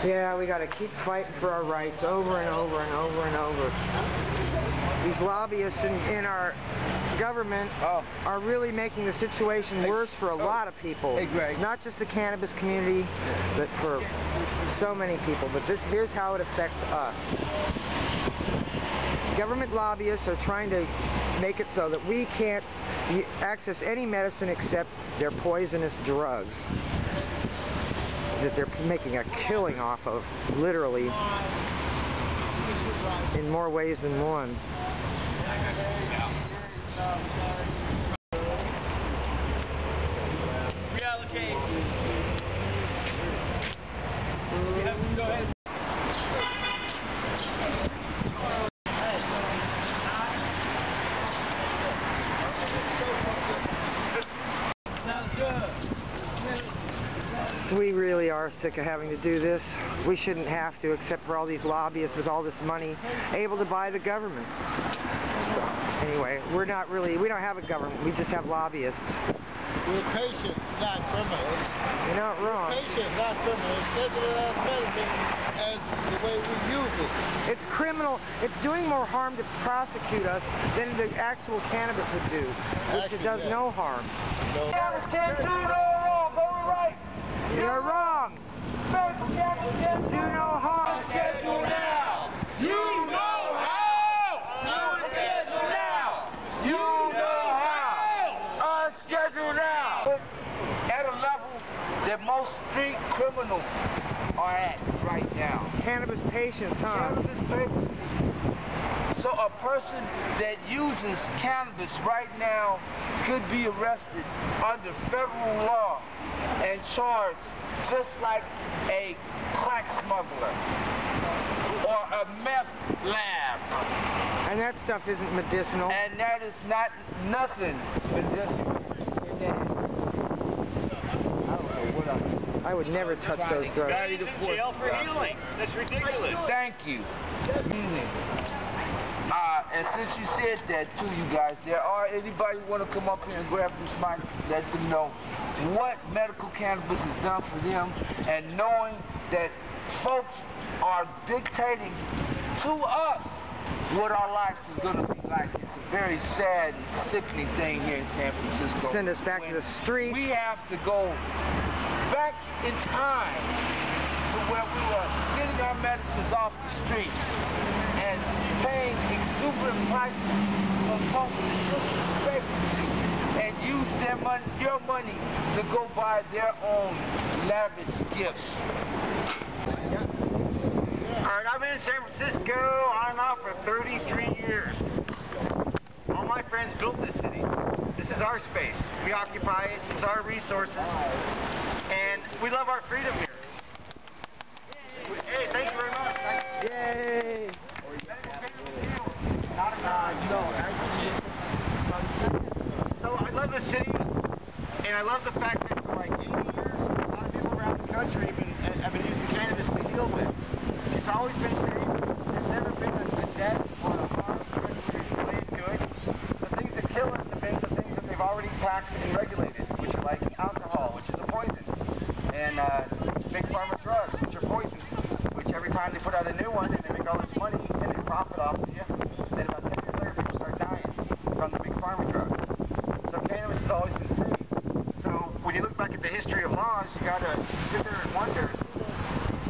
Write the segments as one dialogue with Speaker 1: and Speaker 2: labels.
Speaker 1: Yeah, we got to keep fighting for our rights over and over and over and over. These lobbyists in our government are really making the situation worse for a lot of people. Not just the cannabis community, but for so many people. But here's how it affects us. Government lobbyists are trying to make it so that we can't access any medicine except their poisonous drugs that they're making a killing off of, literally, in more ways than one.
Speaker 2: Reallocate. Go ahead.
Speaker 1: We really are sick of having to do this. We shouldn't have to, except for all these lobbyists with all this money able to buy the government. So, anyway, we don't have a government, we just have lobbyists.
Speaker 3: We're patients, not criminals.
Speaker 1: You're not wrong.
Speaker 3: We're patients, not criminals. Scheduled as medicine as the way we use it.
Speaker 1: It's criminal. It's doing more harm to prosecute us than the actual cannabis would do, which it does no harm.
Speaker 2: Cannabis can't do no wrong, go right.
Speaker 1: You're wrong.
Speaker 2: Medical cannabis can't do no harm. Schedule now. You know how. Unschedule now. You know how. Unschedule now. At a level that most street criminals are at right now.
Speaker 1: Cannabis patients, huh?
Speaker 2: Cannabis patients. So a person that uses cannabis right now could be arrested under federal law and charged just like a crack smuggler or a meth lab.
Speaker 1: And that stuff isn't medicinal.
Speaker 2: And that is not nothing medicinal.
Speaker 1: I would never touch those drugs.
Speaker 4: He's in jail for healing. That's ridiculous.
Speaker 2: Thank you. And since you said that to you guys, anybody want to come up here and grab this mic, let them know what medical cannabis has done for them, and knowing that folks are dictating to us what our lives is going to be like. It's a very sad and sickening thing here in San Francisco.
Speaker 1: Send us back to the streets.
Speaker 2: We have to go back in time to where we were getting our medicines off the streets and paying exuberant prices for folks that disrespected you and use your money to go buy their own lavish gifts.
Speaker 4: Alright, I've been in San Francisco on and off for 33 years. All my friends built this city. This is our space. We occupy it. It's our resources. And we love our freedom here. Hey, thank you very much.
Speaker 1: Yay!
Speaker 4: So I love the city, and I love the fact that for like 80 years, a lot of people around the country have been using cannabis to heal with. It's always been safe. There's never been a death or a harm related to it. The things that kill us have been the things that they've already taxed and regulated, which are like alcohol, which is a poison, and big pharma drugs, which are poisons, which every time they put out a new one and they make all this money and they profit off of you, then about 10 years later people start dying from the big pharma drugs. So cannabis has always been safe. So when you look back at the history of laws, you gotta sit there and wonder,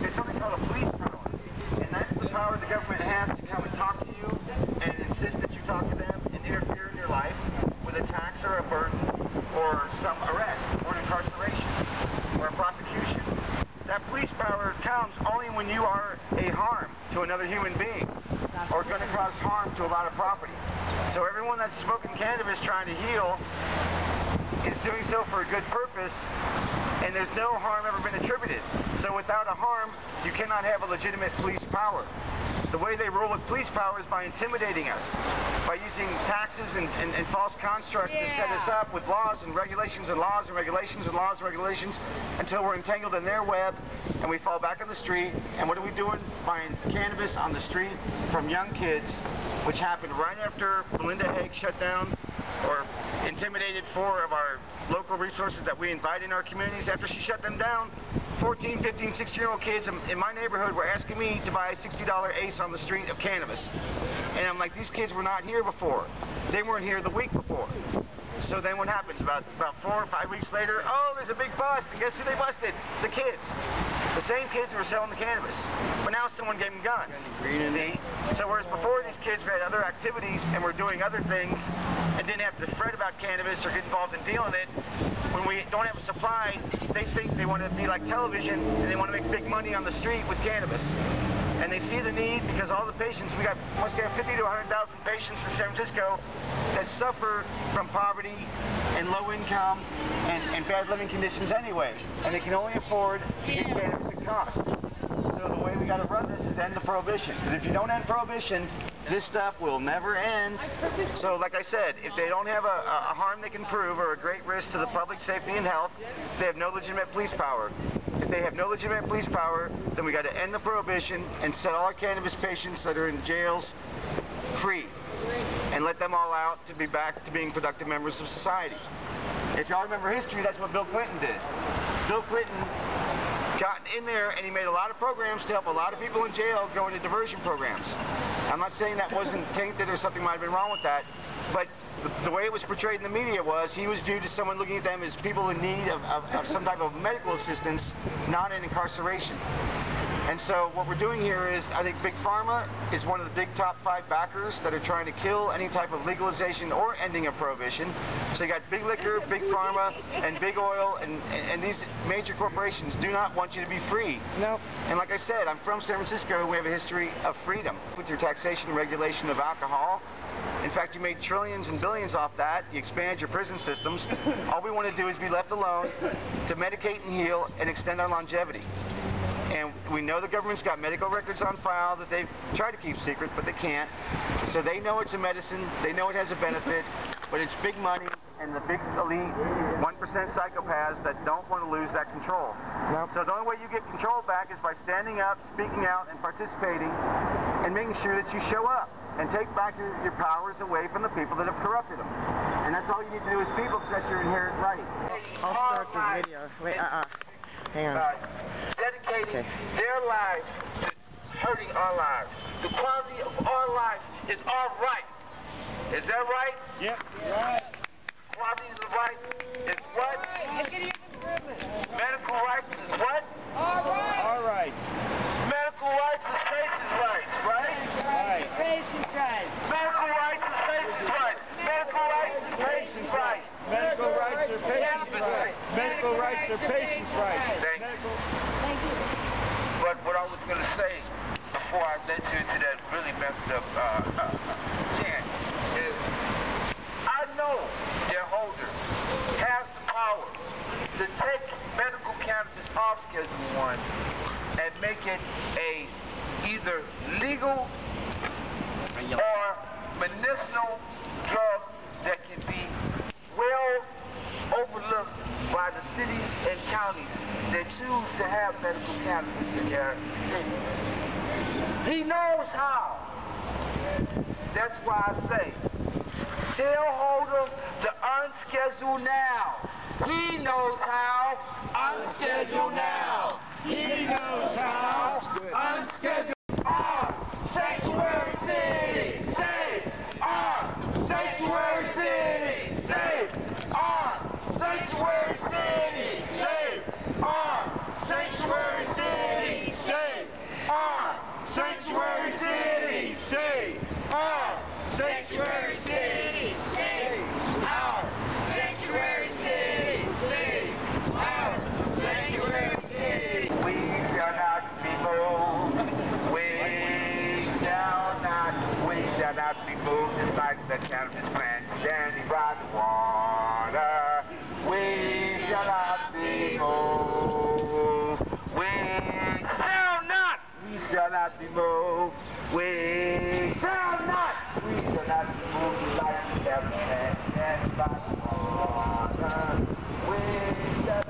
Speaker 4: there's something called a police power, and that's the power the government has to come and talk to you and insist that you talk to them and interfere in your life with a tax or a burden or some arrest or an incarceration or a prosecution. That police power comes only when you are a harm to another human being or going to cause harm to a lot of property. So everyone that's smoking cannabis trying to heal is doing so for a good purpose, and there's no harm ever been attributed. So without a harm, you cannot have a legitimate police power. The way they rule with police power is by intimidating us, by using taxes and false constructs to set us up with laws and regulations and laws and regulations and laws and regulations until we're entangled in their web and we fall back on the street. And what are we doing? Buying cannabis on the street from young kids, which happened right after Melinda Haig shut down or intimidated 4 of our local resources that we invite in our communities. After she shut them down, 14, 15, 16-year-old kids in my neighborhood were asking me to buy a $60 ace on the street of cannabis. And I'm like, these kids were not here before. They weren't here the week before. So then what happens? About 4 or 5 weeks later, oh, there's a big bust, and guess who they busted? The kids. The same kids who were selling the cannabis. But now someone gave them guns. See? So whereas before these kids had other activities and were doing other things and didn't have to fret about cannabis or get involved in dealing it, when we don't have a supply, they think they want to be like television and they want to make big money on the street with cannabis. And they see the need because all the patients, we got must have 50 to 100,000 patients in San Francisco that suffer from poverty and low income and bad living conditions anyway. And they can only afford to get cannabis at cost. So the way we got to run this is end the prohibition. Because if you don't end prohibition, this stuff will never end. So like I said, if they don't have a harm they can prove or a great risk to the public safety and health, they have no legitimate police power. If they have no legitimate police power, then we got to end the prohibition and set all our cannabis patients that are in jails free and let them all out to be back to being productive members of society. If y'all remember history, that's what Bill Clinton did. Bill Clinton got in there and he made a lot of programs to help a lot of people in jail go into diversion programs. I'm not saying that wasn't tainted or something might have been wrong with that, but the way it was portrayed in the media was he was viewed as someone looking at them as people in need of some type of medical assistance, not in incarceration. And so what we're doing here is, I think Big Pharma is one of the big top 5 backers that are trying to kill any type of legalization or ending of prohibition. So you got Big Liquor, Big Pharma, and Big Oil, and these major corporations do not want you to be free.
Speaker 1: Nope.
Speaker 4: And like I said, I'm from San Francisco, and we have a history of freedom. With your taxation and regulation of alcohol, in fact, you made trillions and billions off that. You expand your prison systems. All we want to do is be left alone to medicate and heal and extend our longevity. And we know the government's got medical records on file that they've tried to keep secret, but they can't. So they know it's a medicine, they know it has a benefit, but it's big money and the big elite 1% psychopaths that don't want to lose that control.
Speaker 1: Nope.
Speaker 4: So the only way you get control back is by standing up, speaking out, and participating, and making sure that you show up and take back your powers away from the people that have corrupted them. And that's all you need to do as people, because that's your inherent right.
Speaker 1: I'll start the video. Wait, hang on.
Speaker 2: Dedicating their lives to hurting our lives. The quality of our life is our right. Is that right?
Speaker 3: Yep. Right.
Speaker 2: Quality of the right is what? Medical rights is what?
Speaker 3: All right.
Speaker 2: Medical rights is patients' rights, right?
Speaker 3: Right.
Speaker 5: Patients' rights.
Speaker 2: Medical rights is patients' rights. Medical rights is patients' rights.
Speaker 3: Medical rights are patients' rights. Medical rights are patients' rights.
Speaker 2: Thank you. But what I was going to say before I led you into that really messed up chant is I know their holder has the power to take medical cannabis off Schedule 1 and make it a either legal or medicinal drug that can be well overlooked by the cities and counties that choose to have medical cannabis in their cities. He knows how. That's why I say, tell Holder to unschedule now. He knows how. Unschedule now. He knows how. Unschedule. Our sanctuary city. Save our sanctuary city. Save our sanctuary city. Save our sanctuary city. Save our sanctuary city. Save our sanctuary city. Save our sanctuary city. Save our sanctuary city. We shall not be moved. We shall not be moved just like the cannabis plant standing by the water. We shall not be moved. We shall not. We shall not be moved. We shall not. We shall not be moved just like the cannabis plant standing by the water. We shall